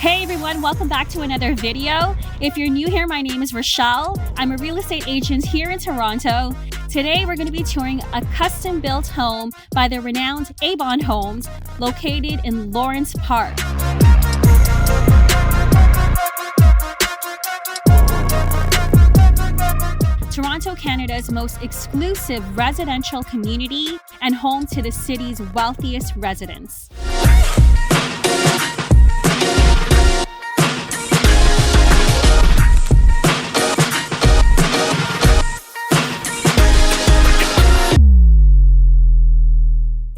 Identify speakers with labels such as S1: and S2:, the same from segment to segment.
S1: Hey everyone, welcome back to another video. If you're new here, my name is Rochelle. I'm a real estate agent here in Toronto. Today we're going to be touring a custom-built home by the renowned Weybourne Homes located in Lawrence Park. Toronto, Canada's most exclusive residential community and home to the city's wealthiest residents.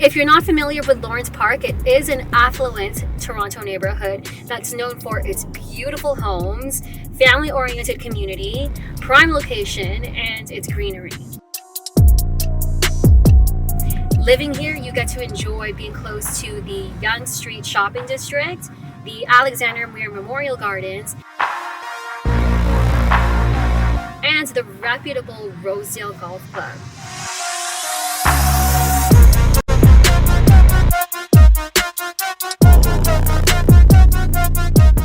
S1: If you're not familiar with Lawrence Park, it is an affluent Toronto neighborhood that's known for its beautiful homes, family-oriented community, prime location, and its greenery. Living here, you get to enjoy being close to the Yonge Street shopping district, the Alexander Muir Memorial Gardens, and the reputable Rosedale Golf Club.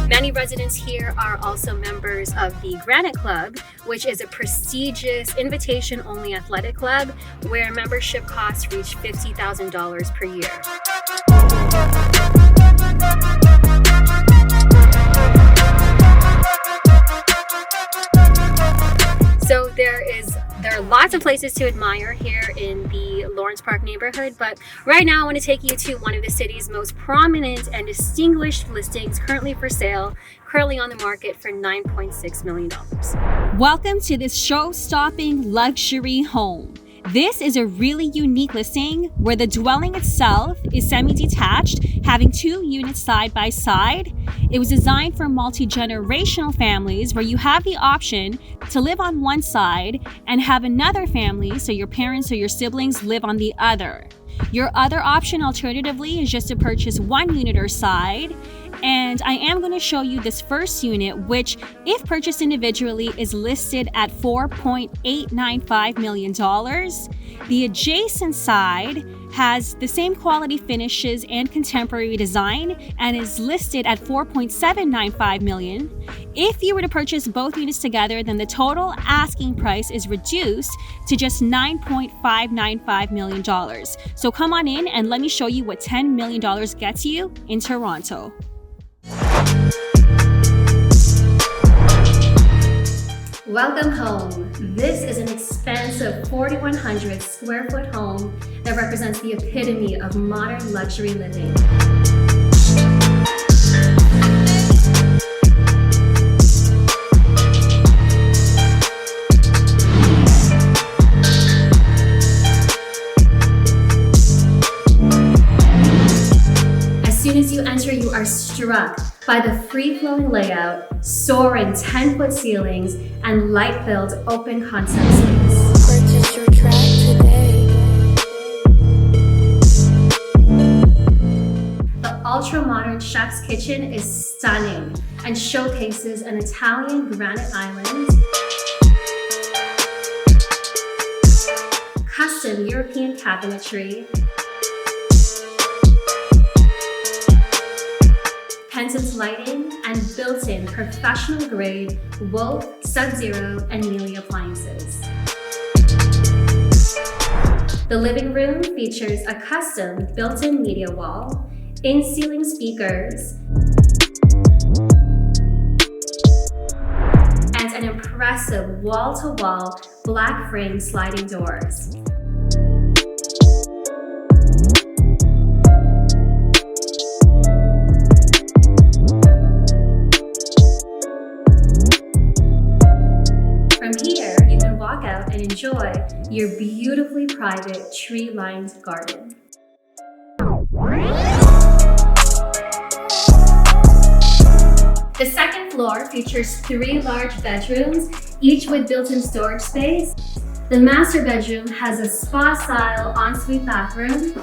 S1: Many residents here are also members of the Granite Club, which is a prestigious invitation-only athletic club where membership costs reach $50,000 per year. So there are lots of places to admire here in the Lawrence Park neighborhood, but right now I want to take you to one of the city's most prominent and distinguished listings currently for sale, currently on the market for $9.6 million. Welcome to this show-stopping luxury home. This is a really unique listing where the dwelling itself is semi-detached, having 2 units side by side. It was designed for multi-generational families where you have the option to live on one side and have another family, so your parents or your siblings live on the other. Your other option alternatively is just to purchase 1 unit or side. And I am going to show you this first unit, which, if purchased individually, is listed at $4.895 million. The adjacent side has the same quality finishes and contemporary design and is listed at $4.795 million. If you were to purchase both units together, then the total asking price is reduced to just $9.595 million. So come on in and let me show you what $10 million gets you in Toronto. Welcome home. This is an expansive 4,100 square foot home that represents the epitome of modern luxury living. As soon as you enter, you are struck by the free-flowing layout, soaring 10-foot ceilings, and light-filled open concept space.
S2: Purchase your track today.
S1: The ultra-modern chef's kitchen is stunning and showcases an Italian granite island, custom European cabinetry, pendant lighting, and built-in professional-grade Wolf, Sub-Zero, and Miele appliances. The living room features a custom built-in media wall, in-ceiling speakers, and an impressive wall-to-wall black frame sliding doors. Out and enjoy your beautifully private tree-lined garden. The second floor features 3 large bedrooms, each with built-in storage space. The master bedroom has a spa-style ensuite bathroom,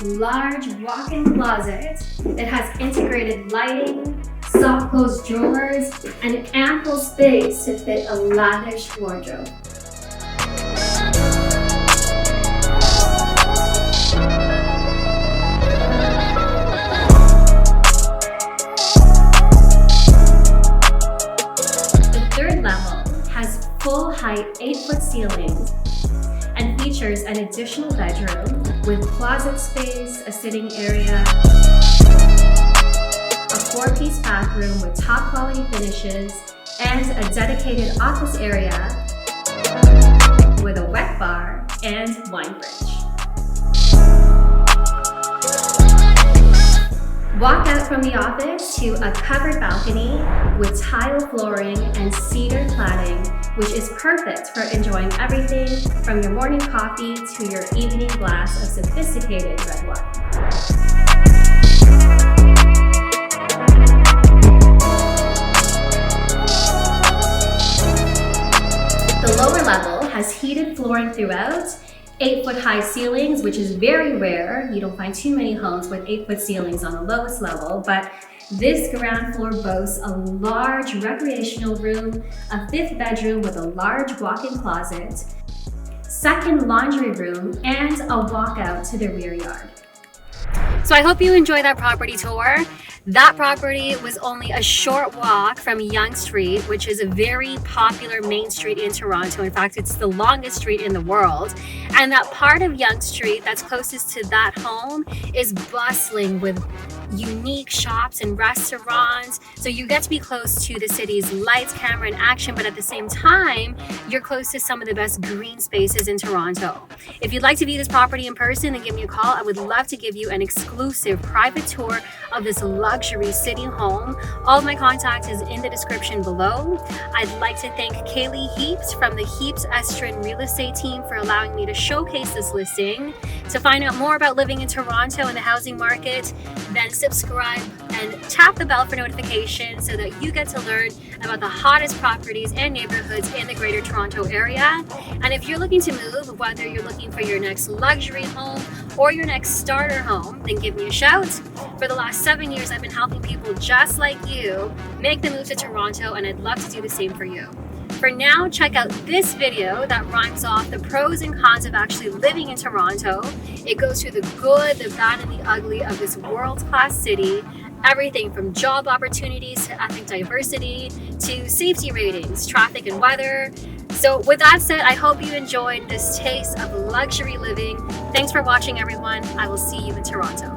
S1: large walk-in closet. It has integrated lighting, soft close drawers, and ample space to fit a lavish wardrobe. The third level has full height 8-foot ceilings and features an additional bedroom with closet space, a sitting area, a 4-piece bathroom with top quality finishes, and a dedicated office area with a wet bar and wine fridge. Walk out from the office to a covered balcony with tile flooring and cedar cladding, which is perfect for enjoying everything from your morning coffee to your evening glass of sophisticated red wine. The lower level has heated flooring throughout, 8-foot high ceilings, which is very rare. You don't find too many homes with 8-foot ceilings on the lowest level, but this ground floor boasts a large recreational room, a 5th bedroom with a large walk-in closet, 2nd laundry room, and a walkout to the rear yard. So I hope you enjoyed that property tour. That property was only a short walk from Yonge Street, which is a very popular main street in Toronto. In fact, it's the longest street in the world. And that part of Yonge Street that's closest to that home is bustling with unique shops and restaurants. So you get to be close to the city's lights, camera, and action, but at the same time, you're close to some of the best green spaces in Toronto. If you'd like to view this property in person, then give me a call. I would love to give you an exclusive private tour of this luxury city home. All of my contact is in the description below. I'd like to thank Kaylee Heaps from the Heaps Estrin Real Estate team for allowing me to showcase this listing. To find out more about living in Toronto and the housing market, then subscribe and tap the bell for notifications so that you get to learn about the hottest properties and neighborhoods in the Greater Toronto area. And if you're looking to move, whether you're looking for your next luxury home or your next starter home, then give me a shout. For the last 7 years, I've been helping people just like you make the move to Toronto, and I'd love to do the same for you. For now, check out this video that rhymes off the pros and cons of actually living in Toronto. It goes through the good, the bad, and the ugly of this world-class city. Everything from job opportunities to ethnic diversity to safety ratings, traffic and weather. So with that said, I hope you enjoyed this taste of luxury living. Thanks for watching, everyone. I will see you in Toronto.